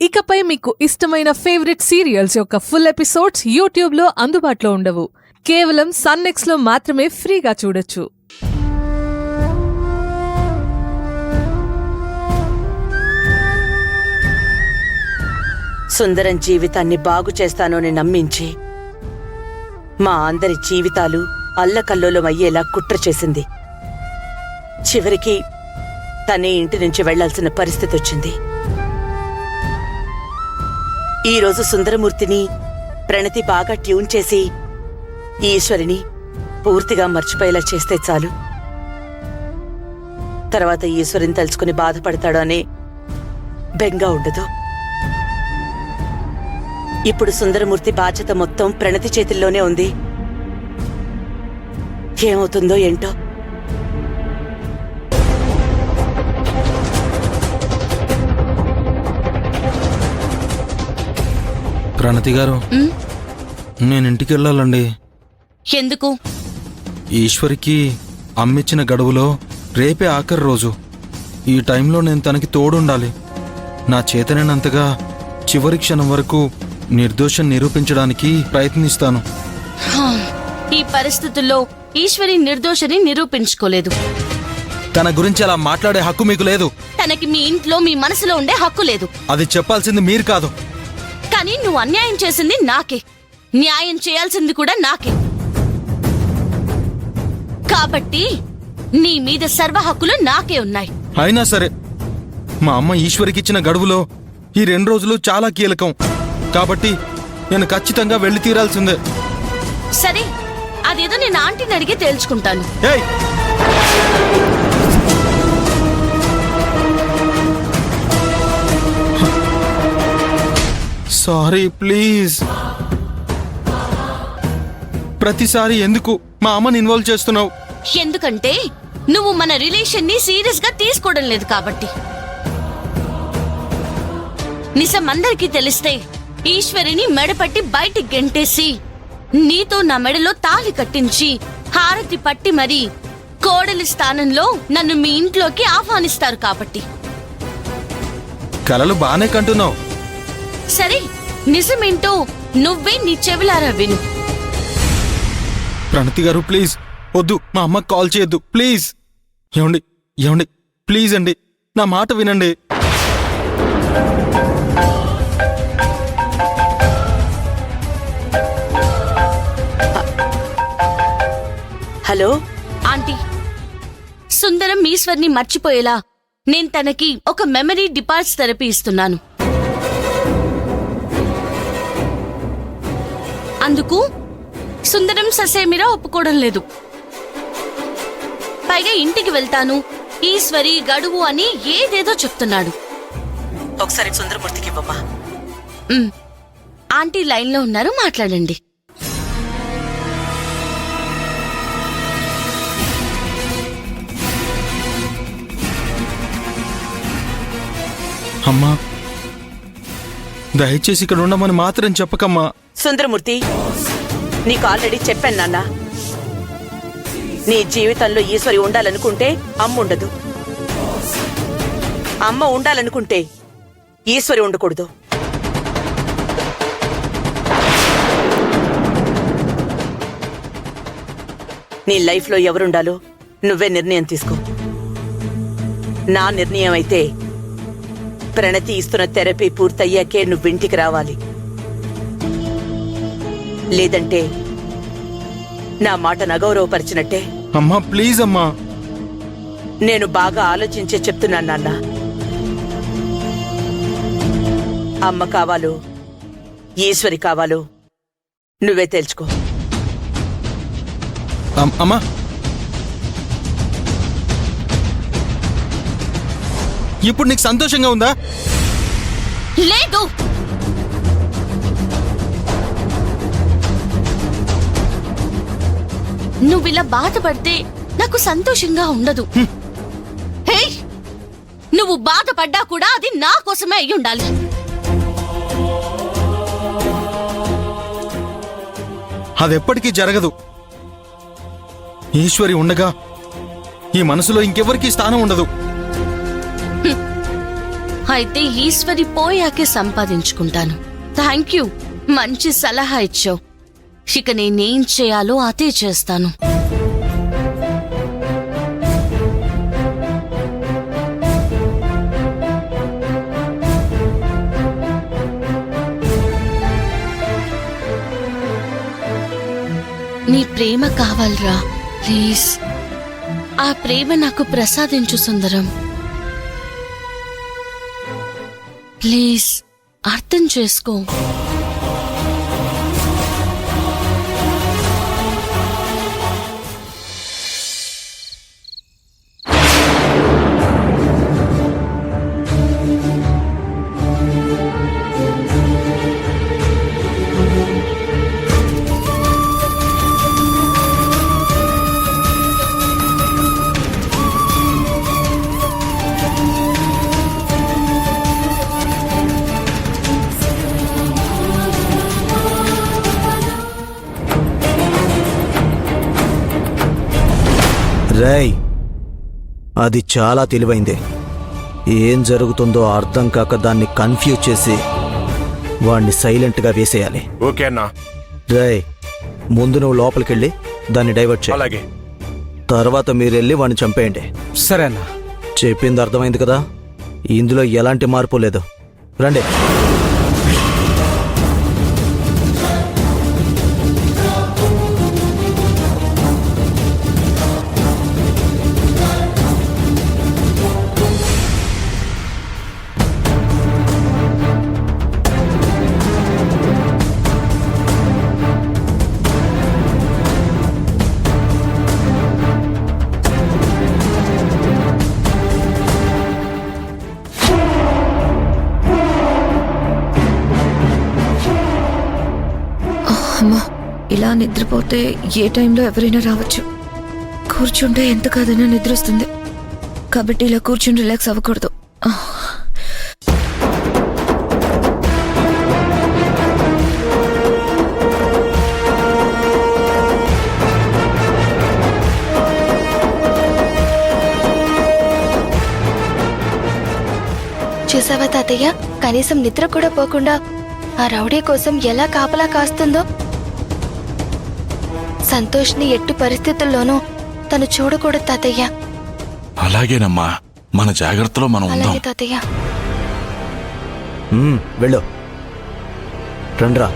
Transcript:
ఇకపై మీకు ఇష్టమైన ఫేవరెట్ సీరియల్స్ యొక్క ఫుల్ ఎపిసోడ్స్ యూట్యూబ్లో అందుబాటులో ఉండవు. కేవలం సన్నెక్స్లో మాత్రమే ఫ్రీగా చూడొచ్చు. సుందరం జీవితాన్ని బాగు చేస్తానని నమ్మించి మా అందరి జీవితాలు అల్లకల్లోలమయ్యేలా కుట్ర చేసింది. చివరికి తనే ఇంటి నుంచి వెళ్లాల్సిన పరిస్థితి వచ్చింది. ఈరోజు సుందరమూర్తిని ప్రణతి బాగా ట్యూన్ చేసి ఈశ్వరిని పూర్తిగా మర్చిపోయేలా చేస్తే చాలు. తర్వాత ఈశ్వరిని తలుచుకుని బాధపడతాడు అనే బెంగ ఉండదు. ఇప్పుడు సుందరమూర్తి బాధ్యత మొత్తం ప్రణతి చేతుల్లోనే ఉంది. ఏమవుతుందో ఏంటో. ప్రణతి గారు, నేను ఇంటికి వెళ్ళాలండి. ఎందుకు? ఈశ్వరికి అమ్మిచ్చిన గడువులో రేపే ఆఖరి రోజు. ఈ టైంలో నేను తనకి తోడుండాలి. నా చేతనైనంతగా చివరి క్షణం వరకు నిర్దోషం నిరూపించడానికి ప్రయత్నిస్తాను. ఈ పరిస్థితుల్లో ఈశ్వరి నిర్దోషని నిరూపించుకోలేదు. తన గురించి అలా మాట్లాడే హక్కు మీకు లేదు. తనకి మీ ఇంట్లో మీ మనసులో ఉండే హక్కు లేదు. అది చెప్పాల్సింది మీరు కాదు. కానీ నువ్వు అన్యాయం చేసింది నాకే, న్యాయం చేయాల్సింది కూడా నాకే. కాబట్టి నీ మీద సర్వ హక్కులు నాకే ఉన్నాయి. అయినా సరే, మా అమ్మ ఈశ్వరికిచ్చిన గడువులో ఈ 2 రోజులు చాలా కీలకం. కాబట్టి నేను ఖచ్చితంగా వెళ్లి తీరాల్సిందే. సరే, అదేదో నేను ఆంటీని అడిగి తేల్చుకుంటాను. ఏయ్! Sorry, please. ప్రతిసారి ఎందుకు మా అమ్మని ఇన్వాల్వ్ చేస్తున్నావు? ఎందుకంటే నువ్వు మన రిలేషన్ ని సీరియస్ గా తీసుకోవడం లేదు కాబట్టి. నిజం అందరికీ తెలిస్తే ఈశ్వరిని మెడపట్టి బయటికి గెంటేసి నీతో నా మెడలో తాళి కట్టించి హారతి పట్టి మరీ కోడలి స్థానంలో నన్ను మీ ఇంట్లోకి ఆహ్వానిస్తారు కాబట్టి. కలలు బానే కంటున్నావు. సరే, నిజమేంటో నువ్వే నీ చెవిలారా విను. ప్రణతి గారు, ప్లీజ్ వద్దు. మా అమ్మకి కాల్ చేయొద్దు, ప్లీజ్. ఏమండి ఏమండి, ప్లీజ్ అండి, నా మాట వినండి. హలో ఆంటీ, సుందరం ఈశ్వర్ని మర్చిపోయేలా నేను తనకి ఒక మెమరీ డిపార్ట్స్ థెరపీ ఇస్తున్నాను. అందుకు సుందరం ససేమిరా ఒప్పుకోవడం లేదు. పైగా ఇంటికి వెళ్తాను, ఈశ్వరి గడువు అని ఏదేదో చెప్తున్నాడు. ఒకసారి సుందరమూర్తికి ఇవ్వమ్మా. ఆంటీ లైన్లో ఉన్నారు, మాట్లాడండి. అమ్మా, దయచేసి ఇక్కడ ఉండమని మాత్రం చెప్పకమ్మా. సుందరమూర్తి, నీకు ఆల్రెడీ చెప్పాను నాన్న. నీ జీవితంలో ఈశ్వరి ఉండాలనుకుంటే అమ్మ ఉండదు, అమ్మ ఉండాలనుకుంటే ఈశ్వరి ఉండకూడదు. నీ లైఫ్లో ఎవరుండాలో నువ్వే నిర్ణయం తీసుకో. నా నిర్ణయం అయితే ప్రణతి ఇస్తున్న థెరపీ పూర్తయ్యాకే నువ్వింటికి రావాలి. లేదంటే నా మాటను అగౌరవపరిచినట్టే. అమ్మా, ప్లీజ్ అమ్మా. నేను బాగా ఆలోచించే చెప్తున్నాను నాన్న. అమ్మ కావాలో ఈశ్వరి కావాలో నువ్వే తేల్చుకో. అమ్మా, ఇప్పుడు నీకు సంతోషంగా ఉందా? లేదు. నువ్విలా బాధపడితే నాకు సంతోషంగా ఉండదు. హే, నువ్వు బాధపడ్డా కూడా అది నా కోసమే అయి ఉండాలి. అదెప్పటికీ జరగదు. ఈశ్వరి ఉండగా ఈ మనసులో ఇంకెవరికీ స్థానం ఉండదు. అయితే ఈశ్వరి పోయాకే సంపాదించుకుంటాను. థ్యాంక్ యూ, మంచి సలహా ఇచ్చావు. ఇక నేనేం చేయాలో అదే చేస్తాను. నీ ప్రేమ కావాలరా, ప్లీజ్. ఆ ప్రేమ నాకు ప్రసాదించు సుందరం. ప్లీజ్ అర్థం చేసుకో. రేయ్, అది చాలా తెలివైంది. ఏం జరుగుతుందో అర్థం కాక దాన్ని కన్ఫ్యూజ్ చేసి వాణ్ణి సైలెంట్గా వేసేయాలి. ఓకే అన్నా. రేయ్, ముందు నువ్వు లోపలికెళ్ళి దాన్ని డైవర్ట్ చేయి. అలాగే. తర్వాత మీరెళ్ళి వాణ్ణి చంపేయండి. సరే అన్నా. చెప్పింది అర్థమైంది కదా? ఇందులో ఎలాంటి మార్పు లేదు. రండి. అమ్మా, ఇలా నిద్రపోతే ఏ టైంలో ఎవరైనా రావచ్చు. కూర్చుంటే ఎంత కాదైనా నిద్ర వస్తుంది. కాబట్టి ఇలా కూర్చుని రిలాక్స్ అవ్వకూడదు. చూసావా తాతయ్య, కనీసం నిద్ర కూడా పోకుండా ఆ రౌడీ కోసం ఎలా కాపలా కాస్తుందో. సంతోష్ని ఎట్టి పరిస్థితుల్లోనూ తను చూడకూడదు తాతయ్య. అలాగేనమ్మా, మన జాగ్రత్తలో మనం ఉందాం. అలాగే తాతయ్య. వెళ్ళు. రండ్రా.